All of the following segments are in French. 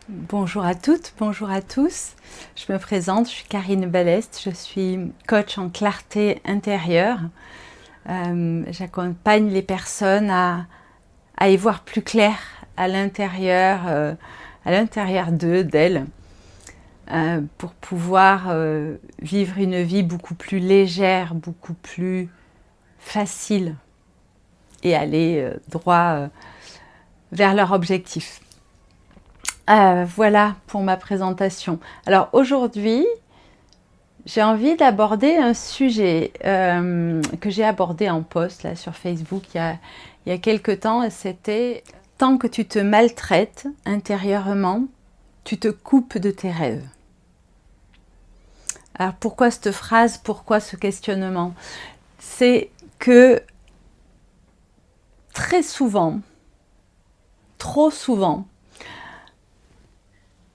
Bonjour à toutes, bonjour à tous. Je me présente, je suis Karine Ballest, je suis coach en clarté intérieure. J'accompagne les personnes à y voir plus clair à l'intérieur d'eux, d'elles, pour pouvoir vivre une vie beaucoup plus légère, beaucoup plus facile et aller droit vers leur objectif. Voilà pour ma présentation. Alors aujourd'hui, j'ai envie d'aborder un sujet que j'ai abordé en post là, sur Facebook il y a quelques temps. Et c'était « Tant que tu te maltraites intérieurement, tu te coupes de tes rêves ». Alors pourquoi cette phrase, pourquoi ce questionnement? C'est que très souvent, trop souvent,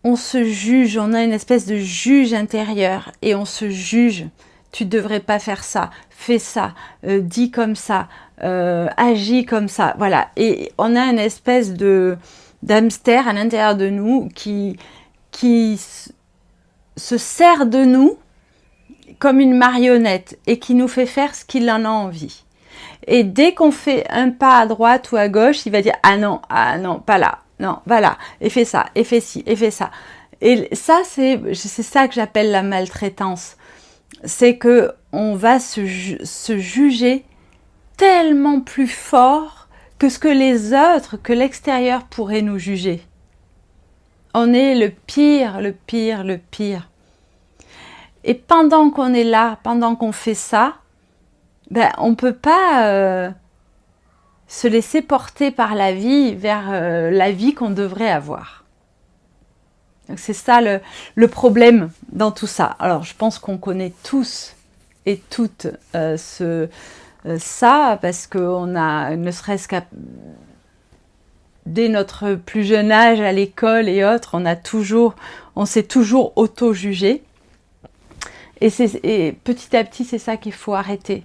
on se juge, on a une espèce de juge intérieur et on se juge. Tu ne devrais pas faire ça, fais ça, dis comme ça, agis comme ça. Voilà. Et on a une espèce d'hamster à l'intérieur de nous qui se sert de nous comme une marionnette et qui nous fait faire ce qu'il en a envie. Et dès qu'on fait un pas à droite ou à gauche, il va dire ah non, pas là. Non, voilà, et fais ça, et fais ci, et fais ça. Et ça, c'est ça que j'appelle la maltraitance. C'est que on va se juger tellement plus fort que ce que les autres, que l'extérieur pourrait nous juger. On est le pire, le pire, le pire. Et pendant qu'on est là, pendant qu'on fait ça, ben, on ne peut pas se laisser porter par la vie vers la vie qu'on devrait avoir. Donc c'est ça le problème dans tout ça. Alors je pense qu'on connaît tous et toutes ça parce qu'on a, ne serait-ce qu'à dès notre plus jeune âge à l'école et autres, on s'est toujours auto-jugé. Et petit à petit, c'est ça qu'il faut arrêter.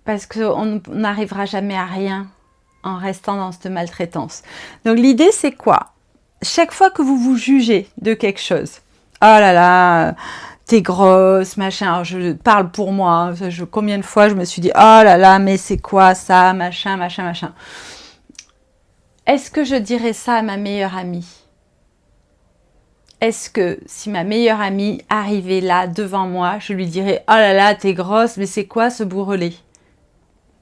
Parce qu'on n'arrivera jamais à rien en restant dans cette maltraitance. Donc l'idée, c'est quoi? Chaque fois que vous vous jugez de quelque chose, oh là là, t'es grosse, machin, alors je parle pour moi, combien de fois je me suis dit, oh là là, mais c'est quoi ça, machin, machin, machin. Est-ce que je dirais ça à ma meilleure amie? Est-ce que si ma meilleure amie arrivait là devant moi, je lui dirais, oh là là, t'es grosse, mais c'est quoi ce bourrelet?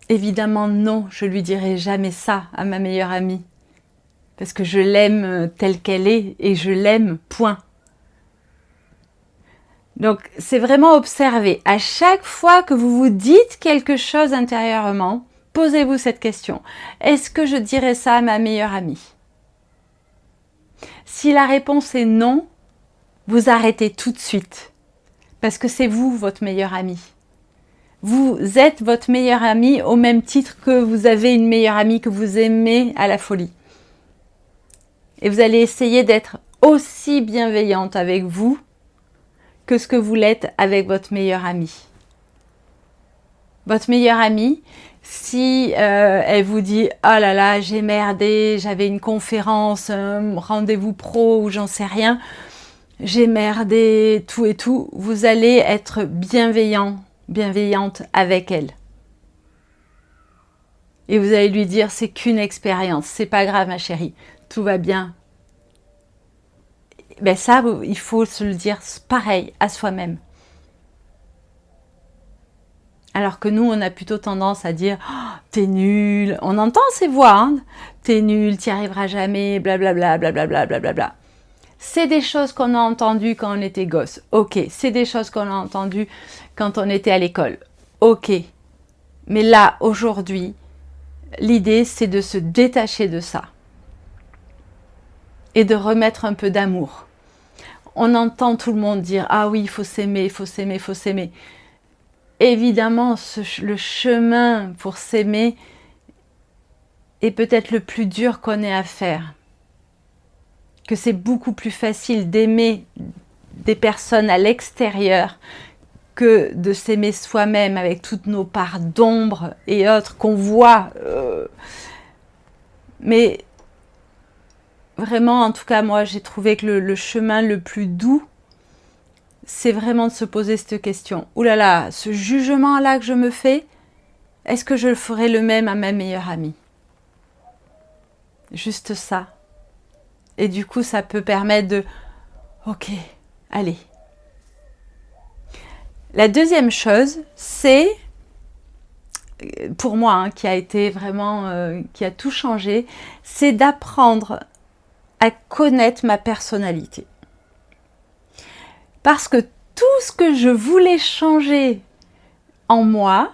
Évidemment non, je lui dirai jamais ça à ma meilleure amie. Parce que je l'aime telle qu'elle est et je l'aime, point. Donc c'est vraiment observer. À chaque fois que vous vous dites quelque chose intérieurement, posez-vous cette question. Est-ce que je dirais ça à ma meilleure amie? Si la réponse est non, vous arrêtez tout de suite. Parce que c'est vous, votre meilleure amie. Vous êtes votre meilleure amie au même titre que vous avez une meilleure amie que vous aimez à la folie. Et vous allez essayer d'être aussi bienveillante avec vous que ce que vous l'êtes avec votre meilleure amie. Votre meilleure amie, si elle vous dit « Oh là là, j'ai merdé, j'avais une conférence, un rendez-vous pro ou j'en sais rien, j'ai merdé, tout et tout », vous allez être bienveillante avec elle. Et vous allez lui dire « C'est qu'une expérience, c'est pas grave ma chérie, tout va bien ». Ben ça, il faut se le dire pareil à soi-même. Alors que nous, on a plutôt tendance à dire oh, « T'es nul ». On entend ces voix, hein, « T'es nul, t'y arriveras jamais, blablabla, blablabla, blablabla ». C'est des choses qu'on a entendues quand on était gosse. Ok, c'est des choses qu'on a entendues quand on était à l'école. Ok. Mais là, aujourd'hui, l'idée, c'est de se détacher de ça. Et de remettre un peu d'amour. On entend tout le monde dire « Ah oui, il faut s'aimer, il faut s'aimer, il faut s'aimer ». Évidemment, le chemin pour s'aimer est peut-être le plus dur qu'on ait à faire. Que c'est beaucoup plus facile d'aimer des personnes à l'extérieur que de s'aimer soi-même avec toutes nos parts d'ombre et autres qu'on voit. Mais vraiment, en tout cas, moi, j'ai trouvé que le chemin le plus doux, c'est vraiment de se poser cette question. Ouh là là, ce jugement-là que je me fais, est-ce que je le ferai le même à ma meilleure amie? Juste ça. Et du coup, ça peut permettre de... Ok, allez. La deuxième chose, c'est, pour moi, qui a été vraiment, qui a tout changé, c'est d'apprendre à connaître ma personnalité. Parce que tout ce que je voulais changer en moi,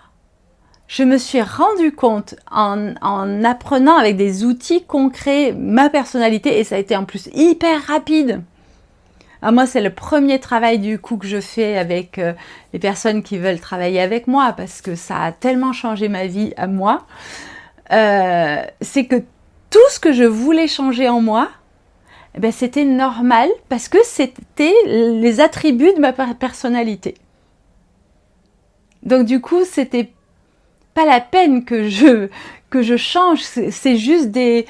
je me suis rendu compte en apprenant avec des outils concrets ma personnalité, et ça a été en plus hyper rapide. Alors moi, c'est le premier travail du coup que je fais avec les personnes qui veulent travailler avec moi, parce que ça a tellement changé ma vie à moi. C'est que tout ce que je voulais changer en moi, eh ben, c'était normal, parce que c'était les attributs de ma personnalité. Donc du coup, c'était pas la peine que je change, c'est juste des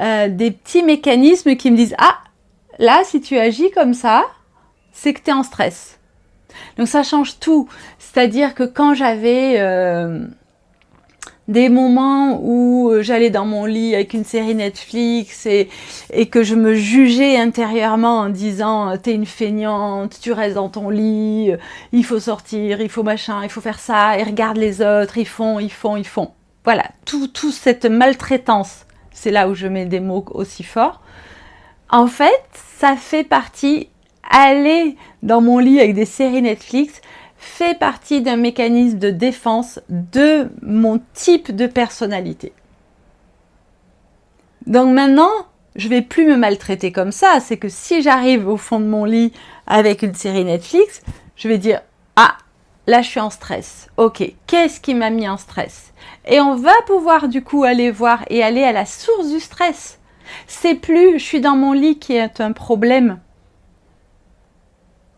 petits mécanismes qui me disent « Ah, là, si tu agis comme ça, c'est que tu es en stress. » Donc ça change tout. C'est-à-dire que quand j'avais des moments où j'allais dans mon lit avec une série Netflix et que je me jugeais intérieurement en disant « T'es une feignante, tu restes dans ton lit, il faut sortir, il faut machin, il faut faire ça, et regarde les autres, ils font. » Voilà, tout cette maltraitance, c'est là où je mets des mots aussi forts. En fait, ça fait partie, aller dans mon lit avec des séries Netflix, fait partie d'un mécanisme de défense de mon type de personnalité. Donc maintenant, je vais plus me maltraiter comme ça. C'est que si j'arrive au fond de mon lit avec une série Netflix, je vais dire « Ah, là je suis en stress. Ok, qu'est-ce qui m'a mis en stress ?» Et on va pouvoir du coup aller voir et aller à la source du stress. C'est plus « je suis dans mon lit » qui est un problème.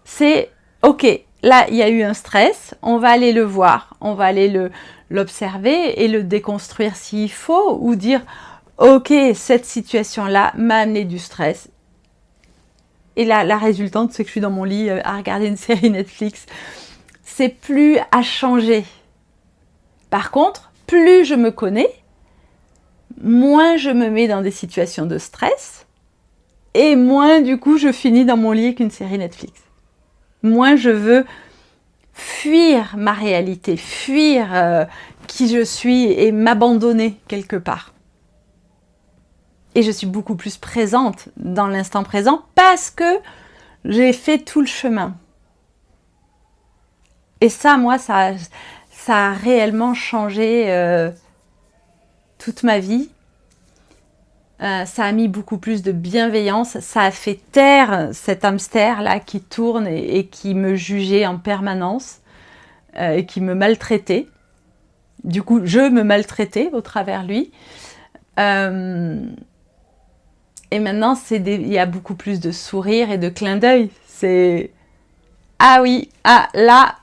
C'est « ok, là, il y a eu un stress, on va aller le voir, on va aller l'observer et le déconstruire s'il faut, ou dire « Ok, cette situation-là m'a amené du stress. » Et là, la résultante, c'est que je suis dans mon lit à regarder une série Netflix. C'est plus à changer. Par contre, plus je me connais, moins je me mets dans des situations de stress, et moins, du coup, je finis dans mon lit avec une série Netflix. Moins je veux fuir ma réalité, fuir qui je suis et m'abandonner quelque part. Et je suis beaucoup plus présente dans l'instant présent parce que j'ai fait tout le chemin. Et ça, moi, ça a réellement changé toute ma vie. Ça a mis beaucoup plus de bienveillance, ça a fait taire cet hamster-là qui tourne et qui me jugeait en permanence et qui me maltraitait. Du coup, je me maltraitais au travers lui. Et maintenant, il y a beaucoup plus de sourires et de clins d'œil. C'est « Ah oui, ah là,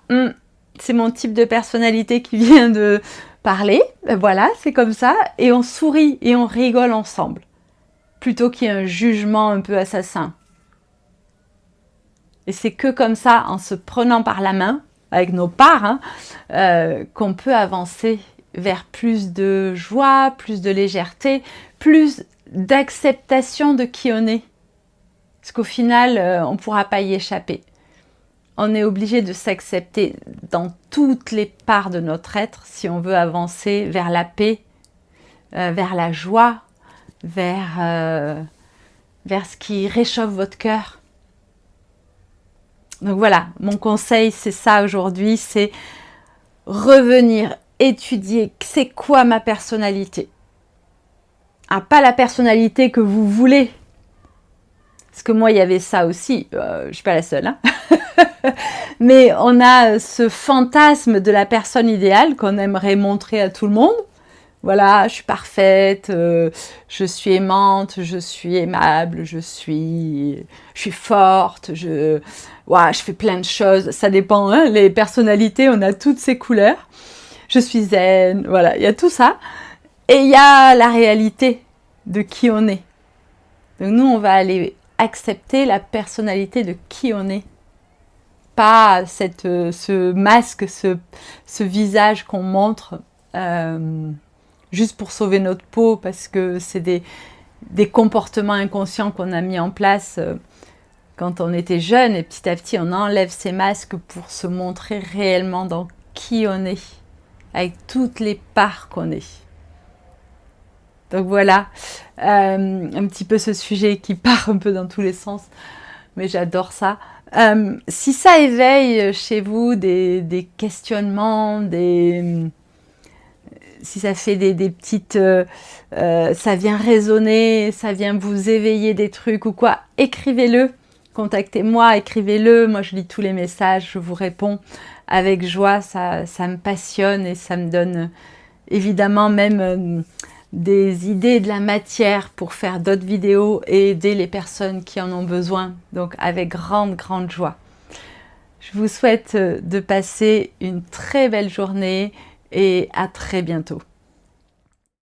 c'est mon type de personnalité qui vient de... » parler, ben voilà, c'est comme ça, et on sourit et on rigole ensemble, plutôt qu'il y ait un jugement un peu assassin. Et c'est que comme ça, en se prenant par la main, avec nos parts, qu'on peut avancer vers plus de joie, plus de légèreté, plus d'acceptation de qui on est. Parce qu'au final, on ne pourra pas y échapper. On est obligé de s'accepter dans toutes les parts de notre être si on veut avancer vers la paix, vers la joie, vers ce qui réchauffe votre cœur. Donc voilà, mon conseil, c'est ça aujourd'hui, c'est revenir étudier c'est quoi ma personnalité. Ah, pas la personnalité que vous voulez. Parce que moi, il y avait ça aussi. Je ne suis pas la seule. Hein. Mais on a ce fantasme de la personne idéale qu'on aimerait montrer à tout le monde. Voilà, je suis parfaite, je suis aimante, je suis aimable, je suis forte, je fais plein de choses. Ça dépend, hein, les personnalités, on a toutes ces couleurs. Je suis zen, voilà, il y a tout ça. Et il y a la réalité de qui on est. Donc nous, on va aller accepter la personnalité de qui on est. Pas ce masque, ce visage qu'on montre juste pour sauver notre peau, parce que c'est des comportements inconscients qu'on a mis en place quand on était jeune, et petit à petit on enlève ces masques pour se montrer réellement dans qui on est, avec toutes les parts qu'on est. Donc voilà, un petit peu ce sujet qui part un peu dans tous les sens, mais j'adore ça. Si ça éveille chez vous des questionnements, si ça fait des petites... ça vient résonner, ça vient vous éveiller des trucs ou quoi, écrivez-le, contactez-moi, écrivez-le. Moi, je lis tous les messages, je vous réponds avec joie, ça me passionne et ça me donne évidemment même des idées, de la matière pour faire d'autres vidéos et aider les personnes qui en ont besoin. Donc, avec grande, grande joie. Je vous souhaite de passer une très belle journée et à très bientôt.